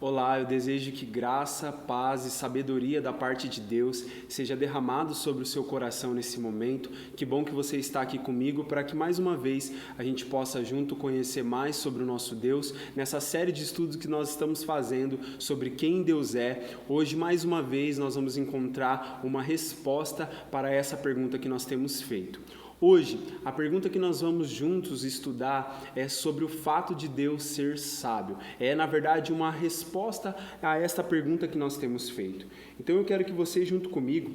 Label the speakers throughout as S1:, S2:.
S1: Olá, eu desejo que graça, paz e sabedoria da parte de Deus seja derramado sobre o seu coração nesse momento. Que bom que você está aqui comigo para que mais uma vez a gente possa junto conhecer mais sobre o nosso Deus nessa série de estudos que nós estamos fazendo sobre quem Deus é. Hoje, mais uma vez, nós vamos encontrar uma resposta para essa pergunta que nós temos feito. Hoje, a pergunta que nós vamos juntos estudar é sobre o fato de Deus ser sábio. É, na verdade, uma resposta a esta pergunta que nós temos feito. Então, eu quero que você, junto comigo,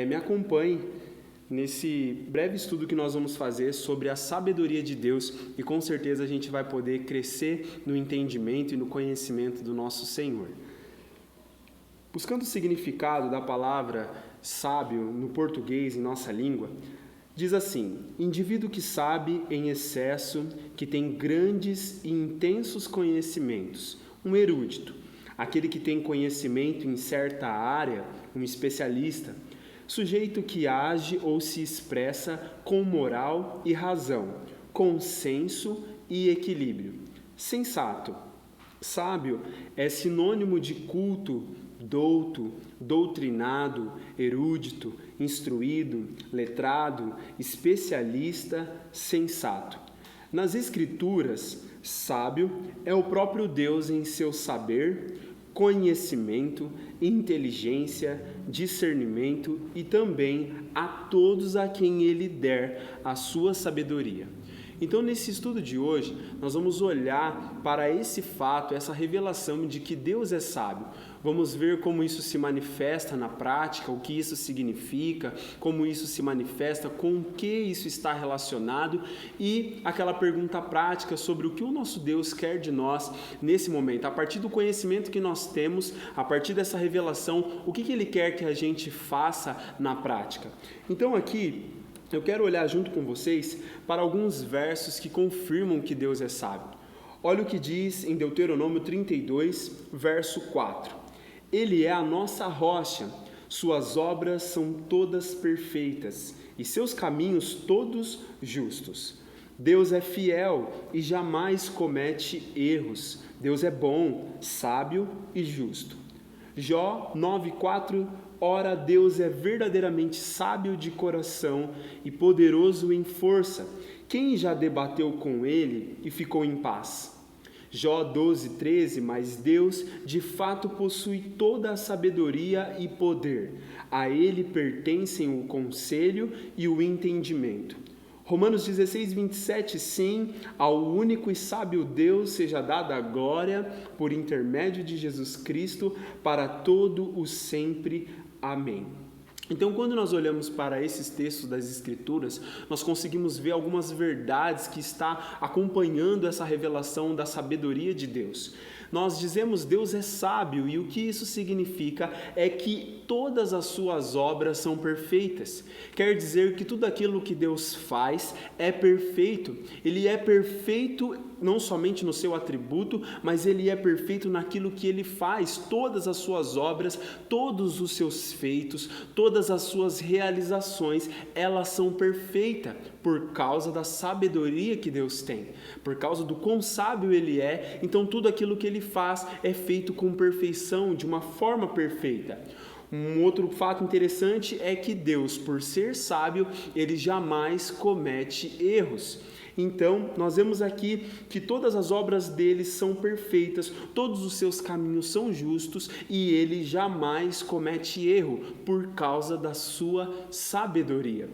S1: me acompanhe nesse breve estudo que nós vamos fazer sobre a sabedoria de Deus e, com certeza, a gente vai poder crescer no entendimento e no conhecimento do nosso Senhor. Buscando o significado da palavra sábio no português, em nossa língua, diz assim: indivíduo que sabe em excesso, que tem grandes e intensos conhecimentos, um erudito, aquele que tem conhecimento em certa área, um especialista, sujeito que age ou se expressa com moral e razão, com senso e equilíbrio. Sensato. Sábio é sinônimo de culto, douto, doutrinado, erudito, instruído, letrado, especialista, sensato. Nas Escrituras, sábio é o próprio Deus em seu saber, conhecimento, inteligência, discernimento e também a todos a quem ele der a sua sabedoria. Então, nesse estudo de hoje, nós vamos olhar para esse fato, essa revelação de que Deus é sábio. Vamos ver como isso se manifesta na prática, o que isso significa, como isso se manifesta, com o que isso está relacionado e aquela pergunta prática sobre o que o nosso Deus quer de nós nesse momento. A partir do conhecimento que nós temos, a partir dessa revelação, o que Ele quer que a gente faça na prática. Então, aqui, eu quero olhar junto com vocês para alguns versos que confirmam que Deus é sábio. Olha o que diz em Deuteronômio 32, verso 4. Ele é a nossa rocha, suas obras são todas perfeitas e seus caminhos todos justos. Deus é fiel e jamais comete erros. Deus é bom, sábio e justo. Jó 9,4. Ora, Deus é verdadeiramente sábio de coração e poderoso em força. Quem já debateu com ele e ficou em paz? Jó 12,13. Mas Deus de fato possui toda a sabedoria e poder. A ele pertencem o conselho e o entendimento. Romanos 16:27. Sim, ao único e sábio Deus seja dada a glória por intermédio de Jesus Cristo para todo o sempre. Amém. Então, quando nós olhamos para esses textos das Escrituras, nós conseguimos ver algumas verdades que está acompanhando essa revelação da sabedoria de Deus. Nós dizemos Deus é sábio e o que isso significa é que todas as suas obras são perfeitas. Quer dizer que tudo aquilo que Deus faz é perfeito. Ele é perfeito não somente no seu atributo, mas ele é perfeito naquilo que ele faz. Todas as suas obras, todos os seus feitos, todas as suas realizações, elas são perfeitas por causa da sabedoria que Deus tem, por causa do quão sábio ele é. Então tudo aquilo que ele faz é feito com perfeição, de uma forma perfeita. Um outro fato interessante é que Deus, por ser sábio, ele jamais comete erros. Então, nós vemos aqui que todas as obras dele são perfeitas, todos os seus caminhos são justos e ele jamais comete erro por causa da sua sabedoria.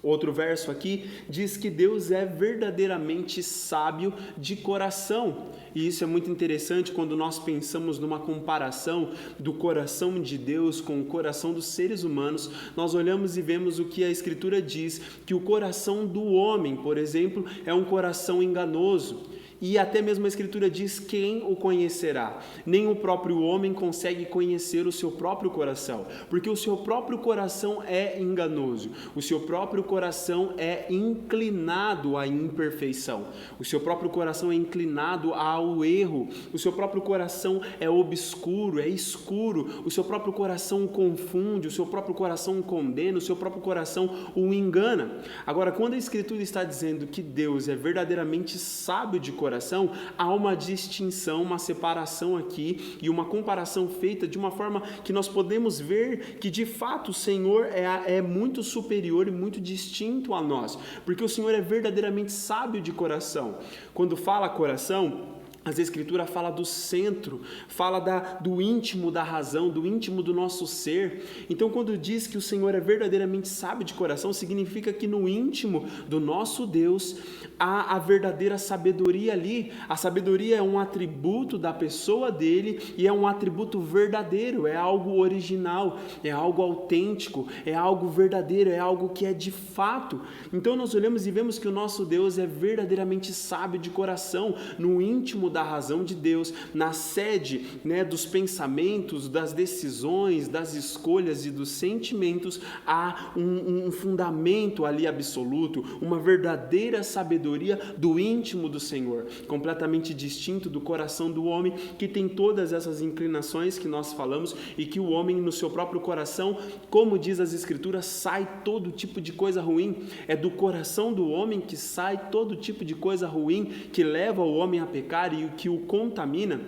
S1: Outro verso aqui diz que Deus é verdadeiramente sábio de coração. E isso é muito interessante quando nós pensamos numa comparação do coração de Deus com o coração dos seres humanos. Nós olhamos e vemos o que a Escritura diz, que o coração do homem, por exemplo, é um coração enganoso. E até mesmo a Escritura diz: quem o conhecerá? Nem o próprio homem consegue conhecer o seu próprio coração, porque o seu próprio coração é enganoso, o seu próprio coração é inclinado à imperfeição, o seu próprio coração é inclinado ao erro, o seu próprio coração é obscuro, é escuro, o seu próprio coração confunde, o seu próprio coração condena, o seu próprio coração o engana. Agora, quando a Escritura está dizendo que Deus é verdadeiramente sábio de coração, coração, há uma distinção, uma separação aqui e uma comparação feita de uma forma que nós podemos ver que de fato o Senhor é muito superior e muito distinto a nós, porque o Senhor é verdadeiramente sábio de coração. Quando fala coração, as Escrituras fala do centro, fala do íntimo da razão, do íntimo do nosso ser. Então, quando diz que o Senhor é verdadeiramente sábio de coração, significa que no íntimo do nosso Deus há a verdadeira sabedoria ali. A sabedoria é um atributo da pessoa dele e é um atributo verdadeiro, é algo original, é algo autêntico, é algo verdadeiro, é algo que é de fato. Então, nós olhamos e vemos que o nosso Deus é verdadeiramente sábio de coração, no íntimo da razão de Deus, na sede, dos pensamentos, das decisões, das escolhas e dos sentimentos, há um fundamento ali absoluto, uma verdadeira sabedoria do íntimo do Senhor, completamente distinto do coração do homem, que tem todas essas inclinações que nós falamos e que o homem no seu próprio coração, como diz as Escrituras, sai todo tipo de coisa ruim. É do coração do homem que sai todo tipo de coisa ruim que leva o homem a pecar e o que o contamina.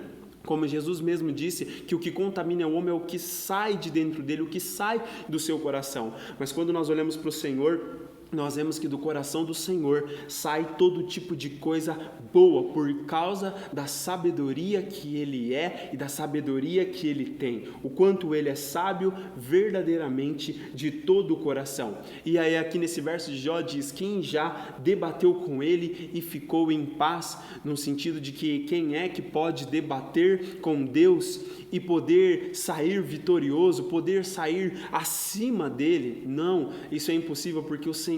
S1: Como Jesus mesmo disse, que o que contamina o homem é o que sai de dentro dele, o que sai do seu coração. Mas quando nós olhamos para o Senhor, nós vemos que do coração do Senhor sai todo tipo de coisa boa, por causa da sabedoria que Ele é e da sabedoria que Ele tem, o quanto Ele é sábio verdadeiramente de todo o coração. E aí aqui nesse verso de Jó diz, quem já debateu com Ele e ficou em paz, no sentido de que quem é que pode debater com Deus e poder sair vitorioso, poder sair acima dele? Não, isso é impossível, porque o Senhor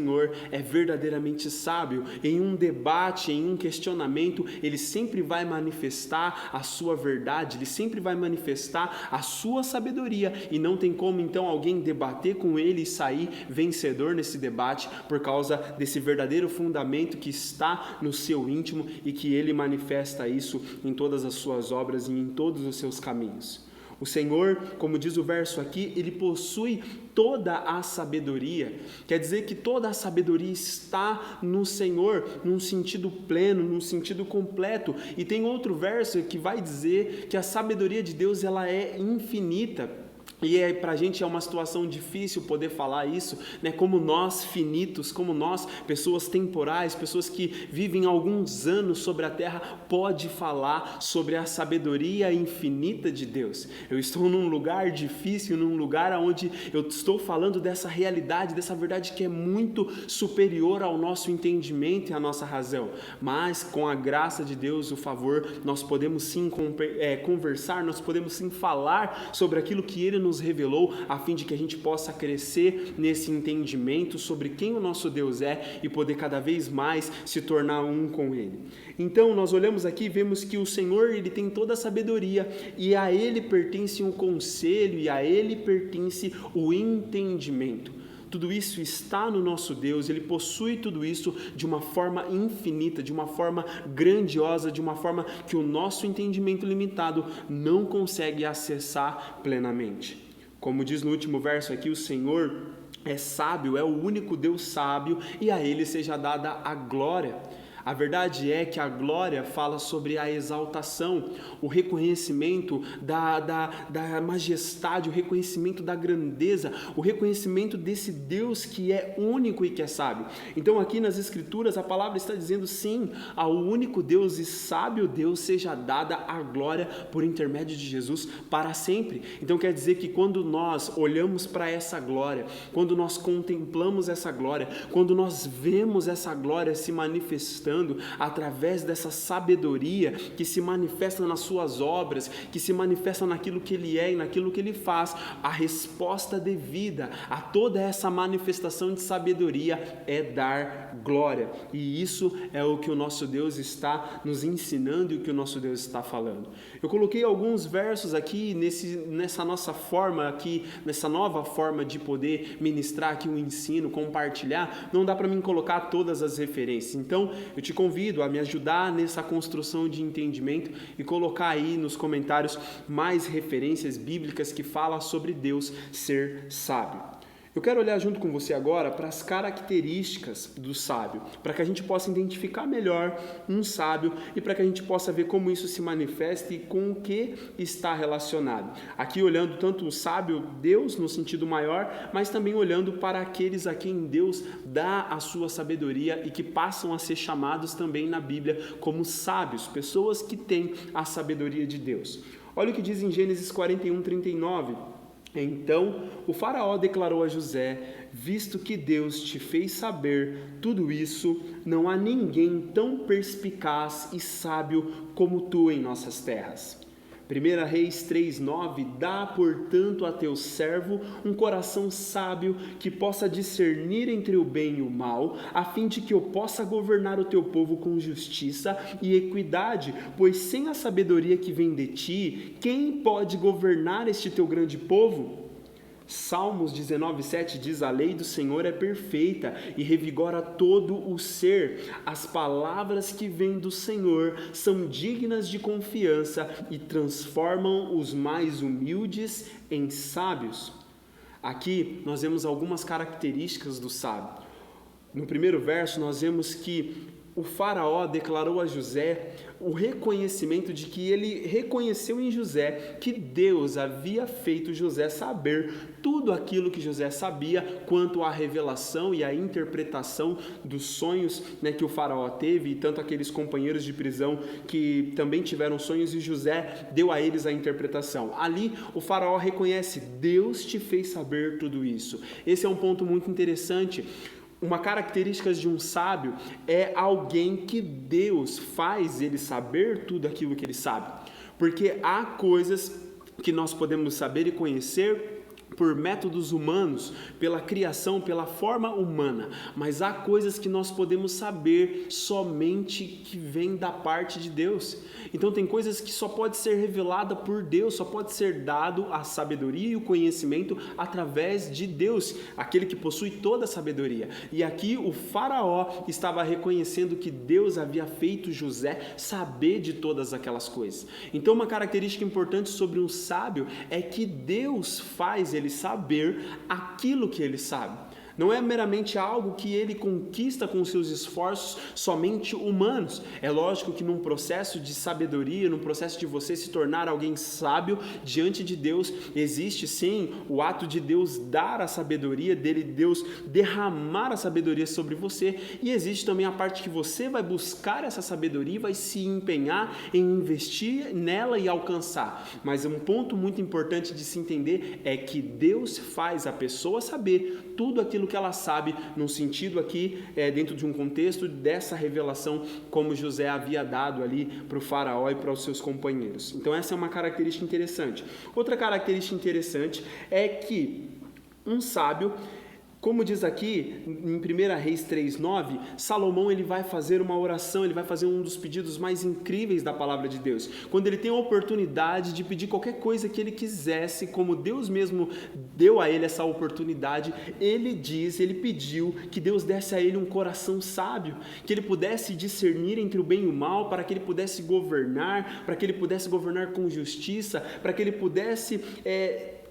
S1: é verdadeiramente sábio. Em um debate, em um questionamento, Ele sempre vai manifestar a sua verdade, Ele sempre vai manifestar a sua sabedoria, e não tem como então alguém debater com Ele e sair vencedor nesse debate, por causa desse verdadeiro fundamento que está no seu íntimo e que Ele manifesta isso em todas as suas obras e em todos os seus caminhos. O Senhor, como diz o verso aqui, Ele possui toda a sabedoria. Quer dizer que toda a sabedoria está no Senhor, num sentido pleno, num sentido completo. E tem outro verso que vai dizer que a sabedoria de Deus, ela é infinita. E para a gente é uma situação difícil poder falar isso, como nós finitos, como nós, pessoas temporais, pessoas que vivem alguns anos sobre a terra, pode falar sobre a sabedoria infinita de Deus. Eu estou num lugar difícil, num lugar onde eu estou falando dessa realidade, dessa verdade que é muito superior ao nosso entendimento e à nossa razão, mas com a graça de Deus, o favor, nós podemos sim conversar, nós podemos sim falar sobre aquilo que Ele nos revelou, a fim de que a gente possa crescer nesse entendimento sobre quem o nosso Deus é e poder cada vez mais se tornar um com Ele. Então nós olhamos aqui e vemos que o Senhor, Ele tem toda a sabedoria, e a Ele pertence o conselho, e a Ele pertence o entendimento. Tudo isso está no nosso Deus, Ele possui tudo isso de uma forma infinita, de uma forma grandiosa, de uma forma que o nosso entendimento limitado não consegue acessar plenamente. Como diz no último verso aqui, o Senhor é sábio, é o único Deus sábio, e a Ele seja dada a glória. A verdade é que a glória fala sobre a exaltação, o reconhecimento da majestade, o reconhecimento da grandeza, o reconhecimento desse Deus que é único e que é sábio. Então aqui nas Escrituras a palavra está dizendo sim, ao único Deus e sábio Deus seja dada a glória por intermédio de Jesus para sempre. Então quer dizer que quando nós olhamos para essa glória, quando nós contemplamos essa glória, quando nós vemos essa glória se manifestando através dessa sabedoria que se manifesta nas suas obras, que se manifesta naquilo que Ele é e naquilo que Ele faz, a resposta devida a toda essa manifestação de sabedoria é dar glória. E isso é o que o nosso Deus está nos ensinando e o que o nosso Deus está falando. Eu coloquei alguns versos aqui nessa nossa forma aqui, nessa nova forma de poder ministrar aqui um ensino, compartilhar. Não dá para mim colocar todas as referências. Então, eu te convido a me ajudar nessa construção de entendimento e colocar aí nos comentários mais referências bíblicas que falam sobre Deus ser sábio. Eu quero olhar junto com você agora para as características do sábio, para que a gente possa identificar melhor um sábio e para que a gente possa ver como isso se manifesta e com o que está relacionado. Aqui olhando tanto o sábio, Deus no sentido maior, mas também olhando para aqueles a quem Deus dá a sua sabedoria e que passam a ser chamados também na Bíblia como sábios, pessoas que têm a sabedoria de Deus. Olha o que diz em Gênesis 41:39. Então o faraó declarou a José: visto que Deus te fez saber tudo isso, não há ninguém tão perspicaz e sábio como tu em nossas terras. 1 Reis 3:9, dá, portanto, a teu servo um coração sábio que possa discernir entre o bem e o mal, a fim de que eu possa governar o teu povo com justiça e equidade, pois sem a sabedoria que vem de ti, quem pode governar este teu grande povo? Salmos 19:7 diz: a lei do Senhor é perfeita e revigora todo o ser. As palavras que vêm do Senhor são dignas de confiança e transformam os mais humildes em sábios. Aqui nós vemos algumas características do sábio. No primeiro verso nós vemos que o faraó declarou a José o reconhecimento de que ele reconheceu em José que Deus havia feito José saber tudo aquilo que José sabia quanto à revelação e à interpretação dos sonhos, que o faraó teve, e tanto aqueles companheiros de prisão que também tiveram sonhos e José deu a eles a interpretação. Ali o faraó reconhece: Deus te fez saber tudo isso. Esse é um ponto muito interessante. Uma característica de um sábio é alguém que Deus faz ele saber tudo aquilo que ele sabe. Porque há coisas que nós podemos saber e conhecer por métodos humanos, pela criação, pela forma humana, mas há coisas que nós podemos saber somente que vem da parte de Deus. Então tem coisas que só pode ser revelada por Deus, só pode ser dado a sabedoria e o conhecimento através de Deus, aquele que possui toda a sabedoria. E aqui o faraó estava reconhecendo que Deus havia feito José saber de todas aquelas coisas. Então uma característica importante sobre um sábio é que Deus faz ele saber aquilo que ele sabe. Não é meramente algo que ele conquista com seus esforços somente humanos. É lógico que num processo de sabedoria, num processo de você se tornar alguém sábio diante de Deus, existe sim o ato de Deus dar a sabedoria, dele Deus derramar a sabedoria sobre você, e existe também a parte que você vai buscar essa sabedoria e vai se empenhar em investir nela e alcançar. Mas um ponto muito importante de se entender é que Deus faz a pessoa saber tudo aquilo que ela sabe, num sentido aqui, dentro de um contexto dessa revelação, como José havia dado ali para o faraó e para os seus companheiros. Então essa é uma característica interessante. Outra característica interessante é que um sábio, como diz aqui em 1 Reis 3:9, Salomão ele vai fazer uma oração, ele vai fazer um dos pedidos mais incríveis da palavra de Deus. Quando ele tem a oportunidade de pedir qualquer coisa que ele quisesse, como Deus mesmo deu a ele essa oportunidade, ele pediu que Deus desse a ele um coração sábio, que ele pudesse discernir entre o bem e o mal, para que ele pudesse governar, para que ele pudesse governar com justiça, para que ele pudesse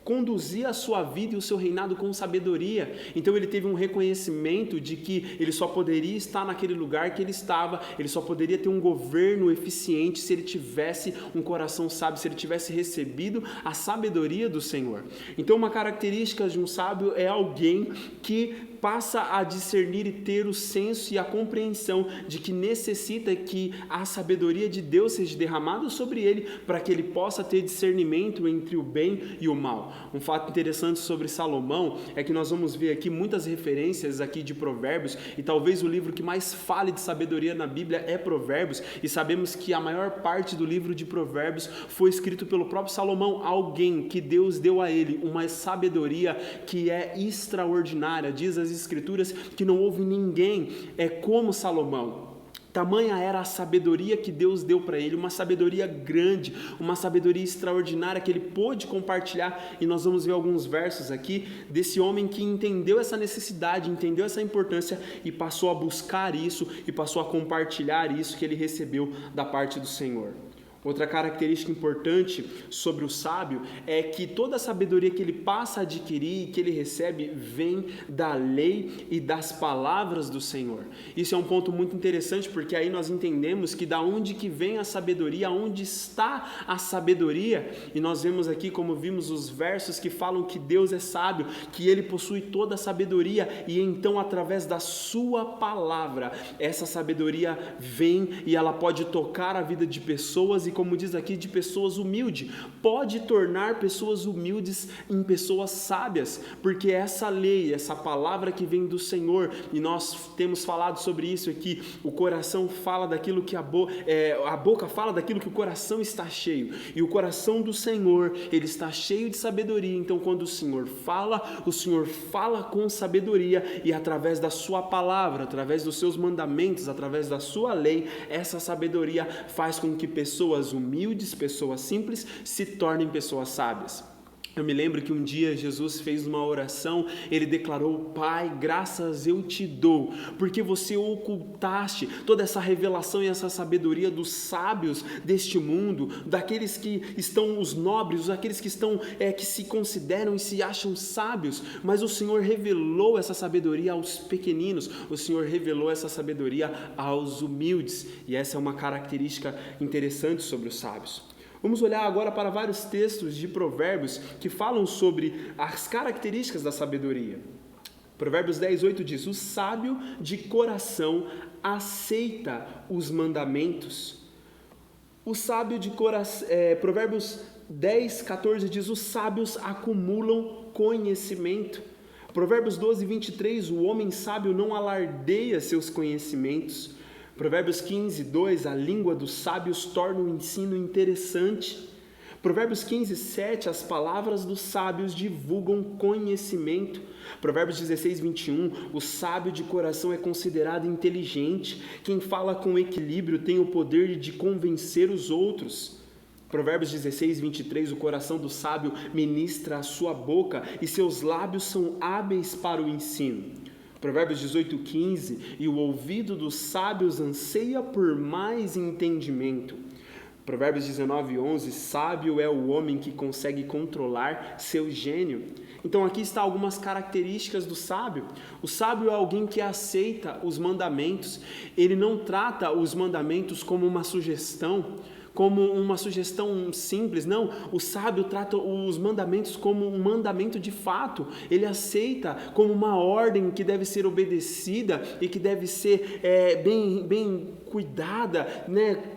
S1: conduzir a sua vida e o seu reinado com sabedoria. Então ele teve um reconhecimento de que ele só poderia estar naquele lugar que ele estava, ele só poderia ter um governo eficiente se ele tivesse um coração sábio, se ele tivesse recebido a sabedoria do Senhor. Então uma característica de um sábio é alguém que passa a discernir e ter o senso e a compreensão de que necessita que a sabedoria de Deus seja derramada sobre ele para que ele possa ter discernimento entre o bem e o mal. Um fato interessante sobre Salomão é que nós vamos ver aqui muitas referências aqui de Provérbios, e talvez o livro que mais fale de sabedoria na Bíblia é Provérbios, e sabemos que a maior parte do livro de Provérbios foi escrito pelo próprio Salomão, alguém que Deus deu a ele uma sabedoria que é extraordinária. Diz as Escrituras que não houve ninguém como Salomão. Tamanha era a sabedoria que Deus deu para ele, uma sabedoria grande, uma sabedoria extraordinária que ele pôde compartilhar, e nós vamos ver alguns versos aqui desse homem que entendeu essa necessidade, entendeu essa importância e passou a buscar isso e passou a compartilhar isso que ele recebeu da parte do Senhor. Outra característica importante sobre o sábio é que toda a sabedoria que ele passa a adquirir, que ele recebe, vem da lei e das palavras do Senhor. Isso é um ponto muito interessante, porque aí nós entendemos que da onde que vem a sabedoria, onde está a sabedoria, e nós vemos aqui, como vimos, os versos que falam que Deus é sábio, que ele possui toda a sabedoria, e então através da sua palavra, essa sabedoria vem e ela pode tocar a vida de pessoas, e como diz aqui, de pessoas humildes, pode tornar pessoas humildes em pessoas sábias, porque essa lei, essa palavra que vem do Senhor, e nós temos falado sobre isso aqui, o coração fala daquilo que a boca fala daquilo que o coração está cheio, e o coração do Senhor, ele está cheio de sabedoria. Então quando o Senhor fala com sabedoria, e através da sua palavra, através dos seus mandamentos, através da sua lei, essa sabedoria faz com que pessoas humildes, pessoas simples, se tornem pessoas sábias. Eu me lembro que um dia Jesus fez uma oração, ele declarou: Pai, graças eu te dou, porque você ocultaste toda essa revelação e essa sabedoria dos sábios deste mundo, daqueles que estão, os nobres, aqueles que estão, que se consideram e se acham sábios, mas o Senhor revelou essa sabedoria aos pequeninos, o Senhor revelou essa sabedoria aos humildes, e essa é uma característica interessante sobre os sábios. Vamos olhar agora para vários textos de Provérbios que falam sobre as características da sabedoria. Provérbios 10:8 diz: o sábio de coração aceita os mandamentos. O sábio de coração, Provérbios 10:14 diz: os sábios acumulam conhecimento. Provérbios 12:23, o homem sábio não alardeia seus conhecimentos. Provérbios 15:2, a língua dos sábios torna o ensino interessante. Provérbios 15:7, as palavras dos sábios divulgam conhecimento. Provérbios 16:21, o sábio de coração é considerado inteligente. Quem fala com equilíbrio tem o poder de convencer os outros. Provérbios 16:23, o coração do sábio ministra a sua boca e seus lábios são hábeis para o ensino. Provérbios 18:15, e o ouvido dos sábios anseia por mais entendimento. Provérbios 19:11, sábio é o homem que consegue controlar seu gênio. Então aqui está algumas características do sábio. O sábio é alguém que aceita os mandamentos, ele não trata os mandamentos como uma sugestão simples, não, o sábio trata os mandamentos como um mandamento de fato, ele aceita como uma ordem que deve ser obedecida e que deve ser bem cuidada,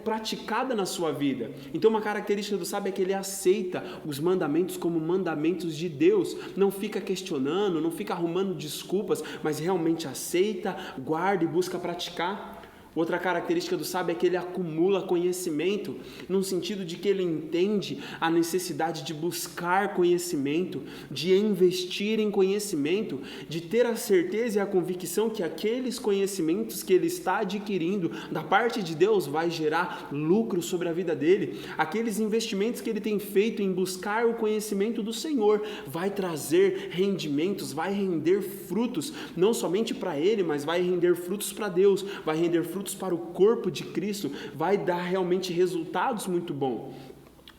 S1: praticada na sua vida. Então uma característica do sábio é que ele aceita os mandamentos como mandamentos de Deus, não fica questionando, não fica arrumando desculpas, mas realmente aceita, guarda e busca praticar. Outra característica do sábio é que ele acumula conhecimento, no sentido de que ele entende a necessidade de buscar conhecimento, de investir em conhecimento, de ter a certeza e a convicção que aqueles conhecimentos que ele está adquirindo da parte de Deus vai gerar lucro sobre a vida dele. Aqueles investimentos que ele tem feito em buscar o conhecimento do Senhor vai trazer rendimentos, vai render frutos, não somente para ele, mas vai render frutos para Deus, vai render frutos para o corpo de Cristo, vai dar realmente resultados muito bons.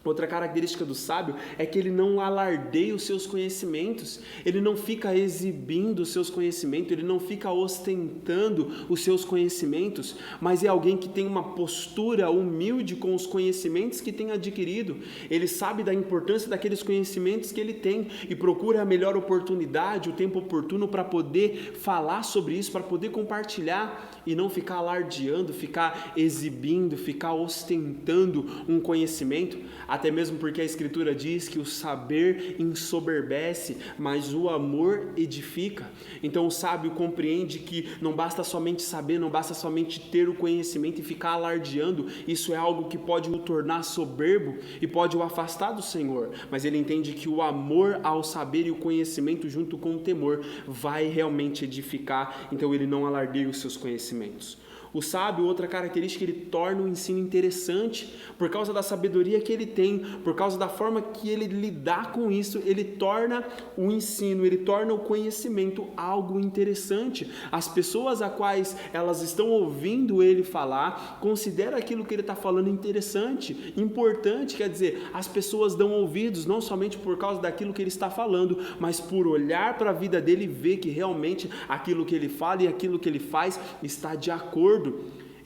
S1: Outra característica do sábio é que ele não alardeia os seus conhecimentos, ele não fica exibindo os seus conhecimentos, ele não fica ostentando os seus conhecimentos, mas é alguém que tem uma postura humilde com os conhecimentos que tem adquirido. Ele sabe da importância daqueles conhecimentos que ele tem e procura a melhor oportunidade, o tempo oportuno para poder falar sobre isso, para poder compartilhar e não ficar alardeando, ficar exibindo, ficar ostentando um conhecimento. Até mesmo porque a Escritura diz que o saber ensoberbece, mas o amor edifica. Então o sábio compreende que não basta somente saber, não basta somente ter o conhecimento e ficar alardeando, isso é algo que pode o tornar soberbo e pode o afastar do Senhor, mas ele entende que o amor ao saber e o conhecimento junto com o temor vai realmente edificar, então ele não alardeia os seus conhecimentos. O sábio, outra característica, ele torna o ensino interessante, por causa da sabedoria que ele tem, por causa da forma que ele lidar com isso, ele torna o ensino, ele torna o conhecimento algo interessante. As pessoas a quais elas estão ouvindo ele falar, consideram aquilo que ele está falando interessante, importante, quer dizer, as pessoas dão ouvidos, não somente por causa daquilo que ele está falando, mas por olhar para a vida dele e ver que realmente aquilo que ele fala e aquilo que ele faz está de acordo.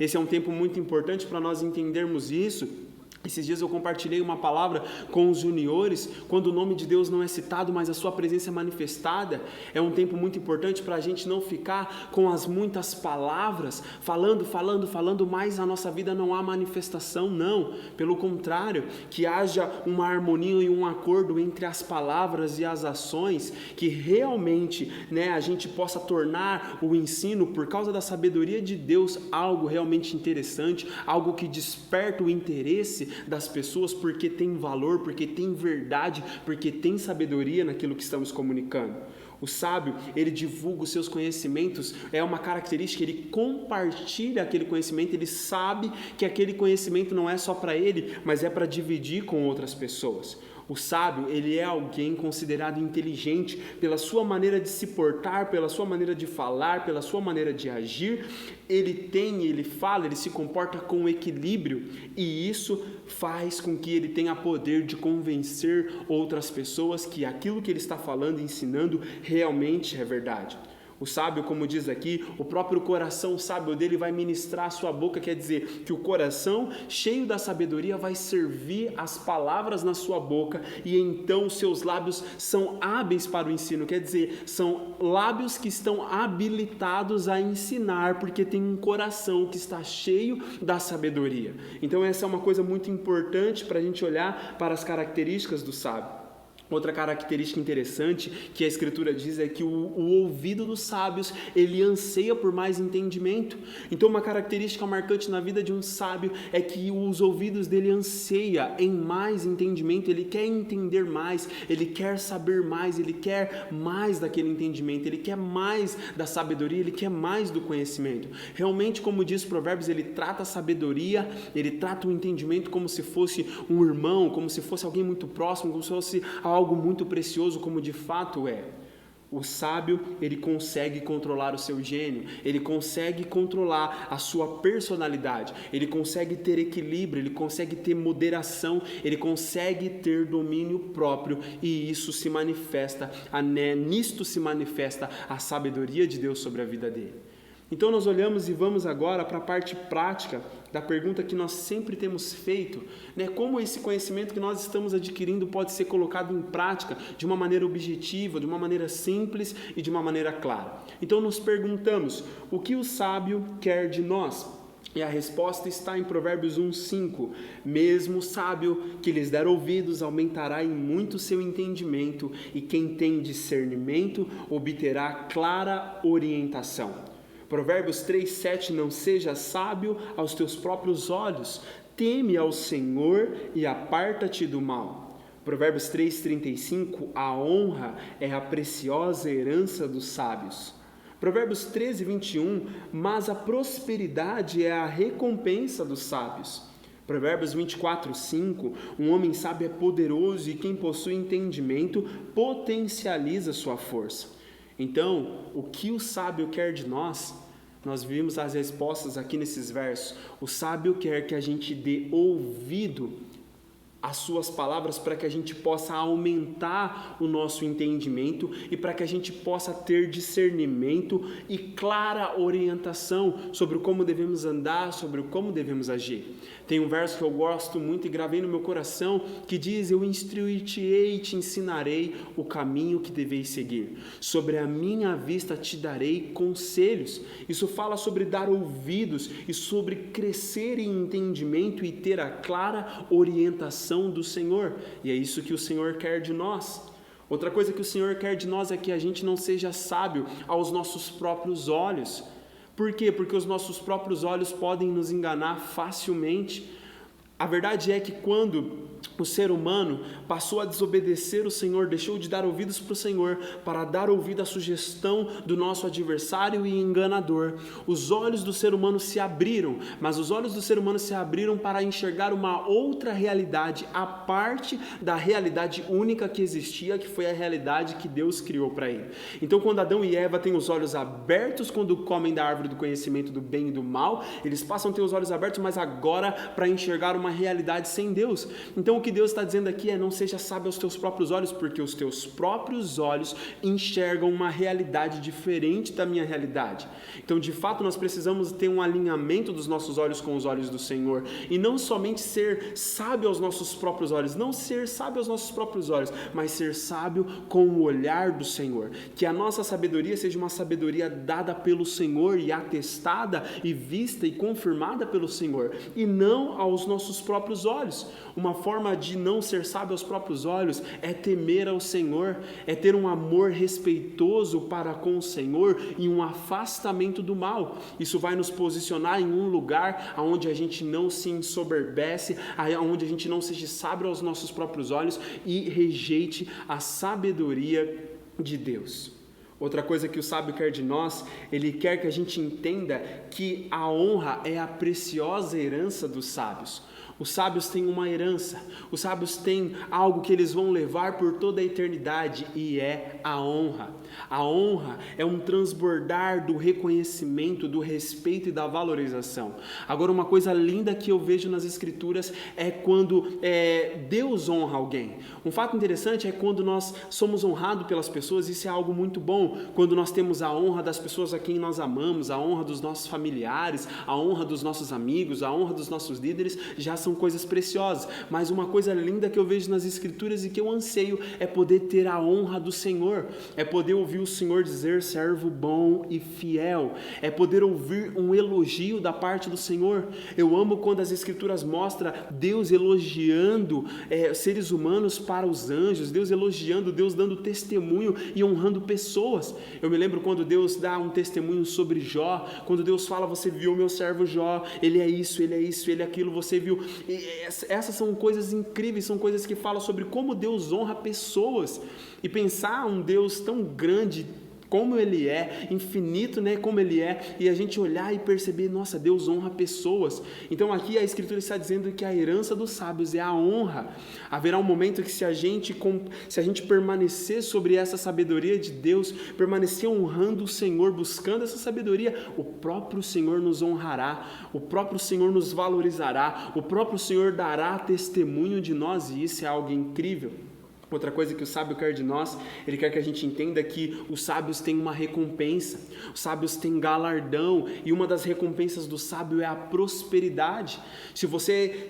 S1: Esse é um tempo muito importante para nós entendermos isso. Esses dias eu compartilhei uma palavra com os juniores, quando o nome de Deus não é citado, mas a sua presença é manifestada. É um tempo muito importante para a gente não ficar com as muitas palavras, falando, mas na nossa vida não há manifestação, não. Pelo contrário, que haja uma harmonia e um acordo entre as palavras e as ações, que realmente a gente possa tornar o ensino, por causa da sabedoria de Deus, algo realmente interessante, algo que desperta o interesse das pessoas, porque tem valor, porque tem verdade, porque tem sabedoria naquilo que estamos comunicando. O sábio, ele divulga os seus conhecimentos, é uma característica, ele compartilha aquele conhecimento, ele sabe que aquele conhecimento não é só para ele, mas é para dividir com outras pessoas. O sábio, ele é alguém considerado inteligente pela sua maneira de se portar, pela sua maneira de falar, pela sua maneira de agir. Ele fala, ele se comporta com equilíbrio, e isso faz com que ele tenha poder de convencer outras pessoas que aquilo que ele está falando e ensinando realmente é verdade. O sábio, como diz aqui, o próprio coração sábio dele vai ministrar a sua boca, quer dizer que o coração cheio da sabedoria vai servir as palavras na sua boca, e então os seus lábios são hábeis para o ensino, quer dizer, são lábios que estão habilitados a ensinar, porque tem um coração que está cheio da sabedoria. Então essa é uma coisa muito importante para a gente olhar para as características do sábio. Outra característica interessante que a Escritura diz é que o ouvido dos sábios, ele anseia por mais entendimento. Então uma característica marcante na vida de um sábio é que os ouvidos dele anseiam em mais entendimento, ele quer entender mais, ele quer saber mais, ele quer mais daquele entendimento, ele quer mais da sabedoria, ele quer mais do conhecimento. Realmente, como diz Provérbios, ele trata a sabedoria, ele trata o entendimento como se fosse um irmão, como se fosse alguém muito próximo, como se fosse algo muito precioso, como de fato é. O sábio, ele consegue controlar o seu gênio, ele consegue controlar a sua personalidade, ele consegue ter equilíbrio, ele consegue ter moderação, ele consegue ter domínio próprio, e isso se manifesta, nisto se manifesta a sabedoria de Deus sobre a vida dele. Então nós olhamos e vamos agora para a parte prática da pergunta que nós sempre temos feito, como esse conhecimento que nós estamos adquirindo pode ser colocado em prática de uma maneira objetiva, de uma maneira simples e de uma maneira clara. Então nos perguntamos, o que o sábio quer de nós? E a resposta está em Provérbios 1:5. Mesmo o sábio que lhes der ouvidos aumentará em muito seu entendimento, e quem tem discernimento obterá clara orientação. Provérbios 3:7, não seja sábio aos teus próprios olhos, teme ao Senhor e aparta-te do mal. Provérbios 3:35, a honra é a preciosa herança dos sábios. Provérbios 13:21, mas a prosperidade é a recompensa dos sábios. Provérbios 24:5, um homem sábio é poderoso, e quem possui entendimento potencializa sua força. Então, o que o sábio quer de nós? Nós vimos as respostas aqui nesses versos. O sábio quer que a gente dê ouvido às suas palavras, para que a gente possa aumentar o nosso entendimento e para que a gente possa ter discernimento e clara orientação sobre como devemos andar, sobre como devemos agir. Tem um verso que eu gosto muito e gravei no meu coração, que diz: eu instruir-te-ei e te ensinarei o caminho que deveis seguir. Sobre a minha vista te darei conselhos. Isso fala sobre dar ouvidos e sobre crescer em entendimento e ter a clara orientação do Senhor. E é isso que o Senhor quer de nós. Outra coisa que o Senhor quer de nós é que a gente não seja sábio aos nossos próprios olhos. Por quê? Porque os nossos próprios olhos podem nos enganar facilmente. A verdade é que quando o ser humano passou a desobedecer o Senhor, deixou de dar ouvidos para o Senhor, para dar ouvido à sugestão do nosso adversário e enganador, os olhos do ser humano se abriram, mas os olhos do ser humano se abriram para enxergar uma outra realidade, a parte da realidade única que existia, que foi a realidade que Deus criou para ele. Então, quando Adão e Eva têm os olhos abertos, quando comem da árvore do conhecimento do bem e do mal, eles passam a ter os olhos abertos, mas agora para enxergar uma realidade sem Deus. Então, o que Deus está dizendo aqui é: não seja sábio aos teus próprios olhos, porque os teus próprios olhos enxergam uma realidade diferente da minha realidade. Então, de fato, nós precisamos ter um alinhamento dos nossos olhos com os olhos do Senhor, e não somente ser sábio aos nossos próprios olhos, não ser sábio aos nossos próprios olhos, mas ser sábio com o olhar do Senhor. Que a nossa sabedoria seja uma sabedoria dada pelo Senhor e atestada e vista e confirmada pelo Senhor, e não aos nossos próprios olhos. Uma forma de não ser sábio aos próprios olhos é temer ao Senhor, é ter um amor respeitoso para com o Senhor e um afastamento do mal. Isso vai nos posicionar em um lugar onde a gente não se ensoberbece, onde a gente não seja sábio aos nossos próprios olhos e rejeite a sabedoria de Deus. Outra coisa que o sábio quer de nós, ele quer que a gente entenda que a honra é a preciosa herança dos sábios. Os sábios têm uma herança, os sábios têm algo que eles vão levar por toda a eternidade, e é a honra. A honra é um transbordar do reconhecimento, do respeito e da valorização. Agora, uma coisa linda que eu vejo nas Escrituras é quando Deus honra alguém. Um fato interessante é quando nós somos honrados pelas pessoas, isso é algo muito bom. Quando nós temos a honra das pessoas a quem nós amamos, a honra dos nossos familiares, a honra dos nossos amigos, a honra dos nossos líderes, já são coisas preciosas. Mas uma coisa linda que eu vejo nas Escrituras e que eu anseio é poder ter a honra do Senhor, é poder ouvir o Senhor dizer: servo bom e fiel, é poder ouvir um elogio da parte do Senhor. Eu amo quando as Escrituras mostram Deus elogiando seres humanos para os anjos, Deus elogiando, Deus dando testemunho e honrando pessoas. Eu me lembro quando Deus dá um testemunho sobre Jó, quando Deus fala: você viu meu servo Jó, ele é isso, ele é aquilo, você viu. E essas são coisas incríveis, são coisas que falam sobre como Deus honra pessoas. E pensar um Deus tão grande como Ele é, infinito, né, como Ele é, e a gente olhar e perceber: nossa, Deus honra pessoas. Então aqui a Escritura está dizendo que a herança dos sábios é a honra. Haverá um momento que se a gente permanecer sobre essa sabedoria de Deus, permanecer honrando o Senhor, buscando essa sabedoria, o próprio Senhor nos honrará, o próprio Senhor nos valorizará, o próprio Senhor dará testemunho de nós, e isso é algo incrível. Outra coisa que o sábio quer de nós, ele quer que a gente entenda que os sábios têm uma recompensa, os sábios têm galardão, e uma das recompensas do sábio é a prosperidade. Se você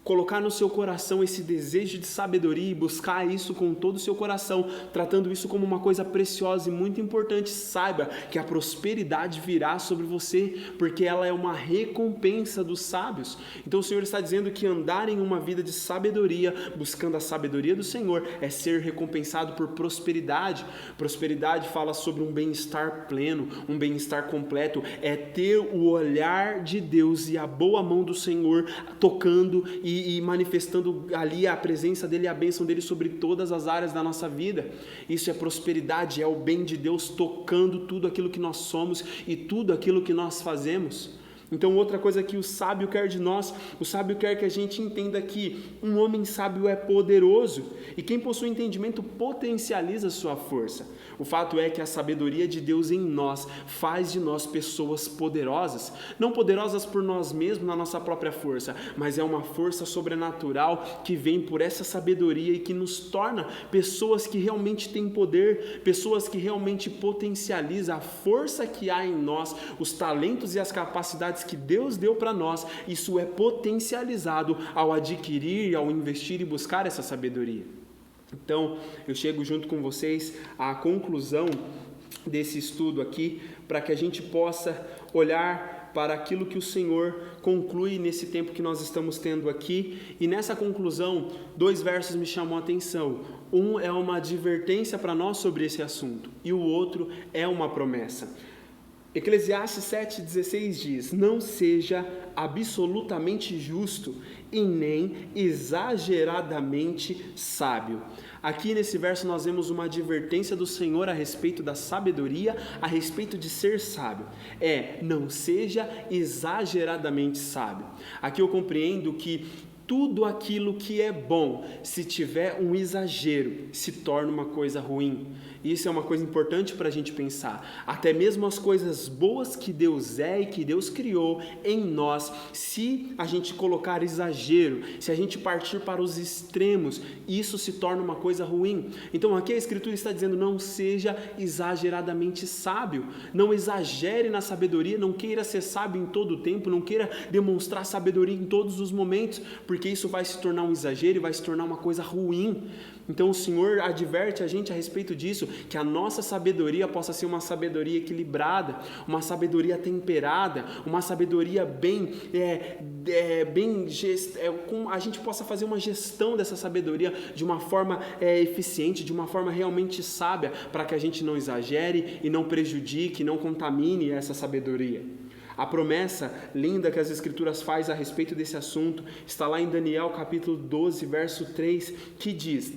S1: colocar no seu coração esse desejo de sabedoria e buscar isso com todo o seu coração, tratando isso como uma coisa preciosa e muito importante, saiba que a prosperidade virá sobre você, porque ela é uma recompensa dos sábios. Então o Senhor está dizendo que andar em uma vida de sabedoria, buscando a sabedoria do Senhor, é ser recompensado por prosperidade. Prosperidade fala sobre um bem-estar pleno, um bem-estar completo, é ter o olhar de Deus e a boa mão do Senhor tocando e manifestando ali a presença dEle e a bênção dEle sobre todas as áreas da nossa vida. Isso é prosperidade, é o bem de Deus tocando tudo aquilo que nós somos e tudo aquilo que nós fazemos. Então, outra coisa que o sábio quer de nós, o sábio quer que a gente entenda que um homem sábio é poderoso, e quem possui entendimento potencializa sua força. O fato é que a sabedoria de Deus em nós faz de nós pessoas poderosas, não poderosas por nós mesmos, na nossa própria força, mas é uma força sobrenatural que vem por essa sabedoria e que nos torna pessoas que realmente têm poder, pessoas que realmente potencializam a força que há em nós, os talentos e as capacidades que Deus deu para nós. Isso é potencializado ao adquirir, ao investir e buscar essa sabedoria. Então, eu chego junto com vocês à conclusão desse estudo aqui, para que a gente possa olhar para aquilo que o Senhor conclui nesse tempo que nós estamos tendo aqui. E nessa conclusão, 2 versos me chamam a atenção. Um é uma advertência para nós sobre esse assunto, e o outro é uma promessa. Eclesiastes 7,16 diz: não seja absolutamente justo e nem exageradamente sábio. Aqui nesse verso nós vemos uma advertência do Senhor a respeito da sabedoria, a respeito de ser sábio. Não seja exageradamente sábio. Aqui eu compreendo que tudo aquilo que é bom, se tiver um exagero, se torna uma coisa ruim. Isso é uma coisa importante para a gente pensar. Até mesmo as coisas boas que Deus é e que Deus criou em nós, se a gente colocar exagero, se a gente partir para os extremos, isso se torna uma coisa ruim. Então aqui a Escritura está dizendo: não seja exageradamente sábio, não exagere na sabedoria, não queira ser sábio em todo o tempo, não queira demonstrar sabedoria em todos os momentos, porque isso vai se tornar um exagero e vai se tornar uma coisa ruim. Então o Senhor adverte a gente a respeito disso, que a nossa sabedoria possa ser uma sabedoria equilibrada, uma sabedoria temperada, uma sabedoria a gente possa fazer uma gestão dessa sabedoria de uma forma eficiente, de uma forma realmente sábia, para que a gente não exagere e não prejudique, não contamine essa sabedoria. A promessa linda que as Escrituras faz a respeito desse assunto está lá em Daniel capítulo 12, verso 3, que diz: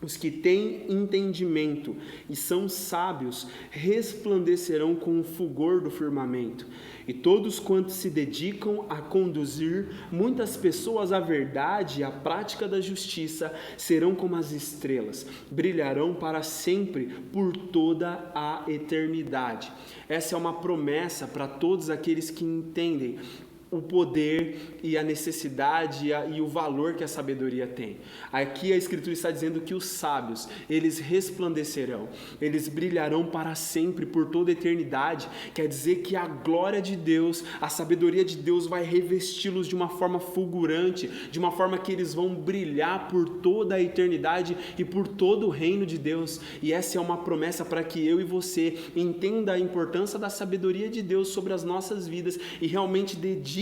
S1: os que têm entendimento e são sábios resplandecerão com o fulgor do firmamento, e todos quantos se dedicam a conduzir muitas pessoas à verdade e à prática da justiça serão como as estrelas, brilharão para sempre por toda a eternidade. Essa é uma promessa para todos aqueles que entendem o poder e a necessidade e o valor que a sabedoria tem. Aqui a Escritura está dizendo que os sábios, eles resplandecerão, eles brilharão para sempre, por toda a eternidade. Quer dizer que a glória de Deus, a sabedoria de Deus vai revesti-los de uma forma fulgurante, de uma forma que eles vão brilhar por toda a eternidade e por todo o reino de Deus. E essa é uma promessa para que eu e você entenda a importância da sabedoria de Deus sobre as nossas vidas e realmente dedique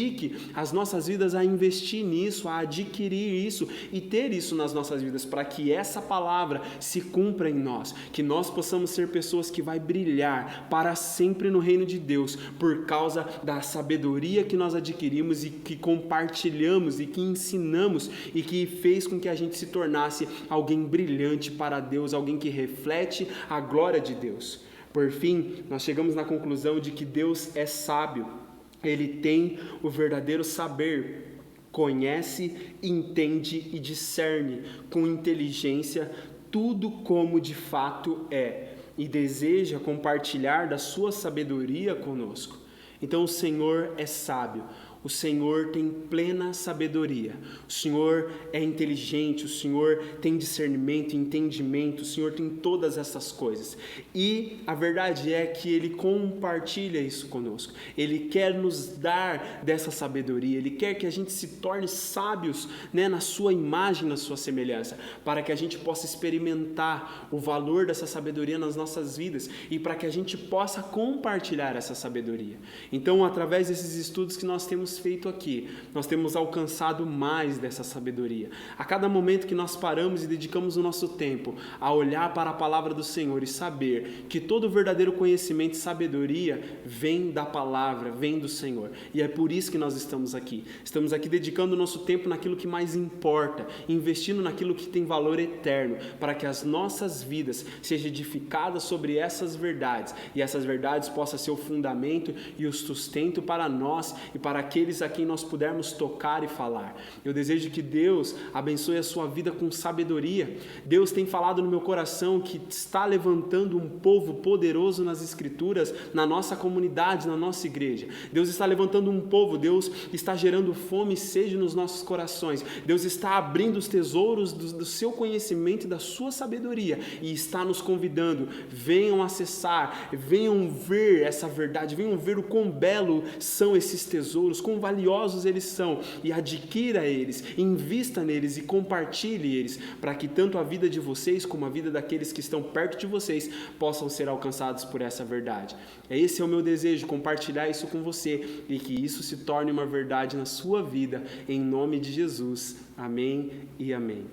S1: as nossas vidas a investir nisso, a adquirir isso e ter isso nas nossas vidas, para que essa palavra se cumpra em nós, que nós possamos ser pessoas que vai brilhar para sempre no reino de Deus, por causa da sabedoria que nós adquirimos e que compartilhamos e que ensinamos e que fez com que a gente se tornasse alguém brilhante para Deus, alguém que reflete a glória de Deus. Por fim, nós chegamos na conclusão de que Deus é sábio. Ele tem o verdadeiro saber, conhece, entende e discerne com inteligência tudo como de fato é e deseja compartilhar da sua sabedoria conosco. Então o Senhor é sábio. O Senhor tem plena sabedoria, o Senhor é inteligente, o Senhor tem discernimento e entendimento, o Senhor tem todas essas coisas. E a verdade é que Ele compartilha isso conosco, Ele quer nos dar dessa sabedoria, Ele quer que a gente se torne sábios, na sua imagem, na sua semelhança, para que a gente possa experimentar o valor dessa sabedoria nas nossas vidas e para que a gente possa compartilhar essa sabedoria. Então, através desses estudos que nós temos feito aqui, nós temos alcançado mais dessa sabedoria. A cada momento que nós paramos e dedicamos o nosso tempo a olhar para a palavra do Senhor e saber que todo verdadeiro conhecimento e sabedoria vem da palavra, vem do Senhor. E é por isso que nós estamos aqui. Estamos aqui dedicando o nosso tempo naquilo que mais importa, investindo naquilo que tem valor eterno, para que as nossas vidas sejam edificadas sobre essas verdades, e essas verdades possam ser o fundamento e o sustento para nós e para aqueles a quem nós pudermos tocar e falar. Eu desejo que Deus abençoe a sua vida com sabedoria. Deus tem falado no meu coração que está levantando um povo poderoso nas Escrituras, na nossa comunidade, na nossa igreja. Deus está levantando um povo, Deus está gerando fome e sede nos nossos corações. Deus está abrindo os tesouros do seu conhecimento e da sua sabedoria e está nos convidando. Venham acessar, venham ver essa verdade, venham ver o quão belo são esses tesouros, quão valiosos eles são, e adquira eles, invista neles e compartilhe eles, para que tanto a vida de vocês como a vida daqueles que estão perto de vocês possam ser alcançados por essa verdade. Esse é o meu desejo, compartilhar isso com você e que isso se torne uma verdade na sua vida, em nome de Jesus. Amém e amém.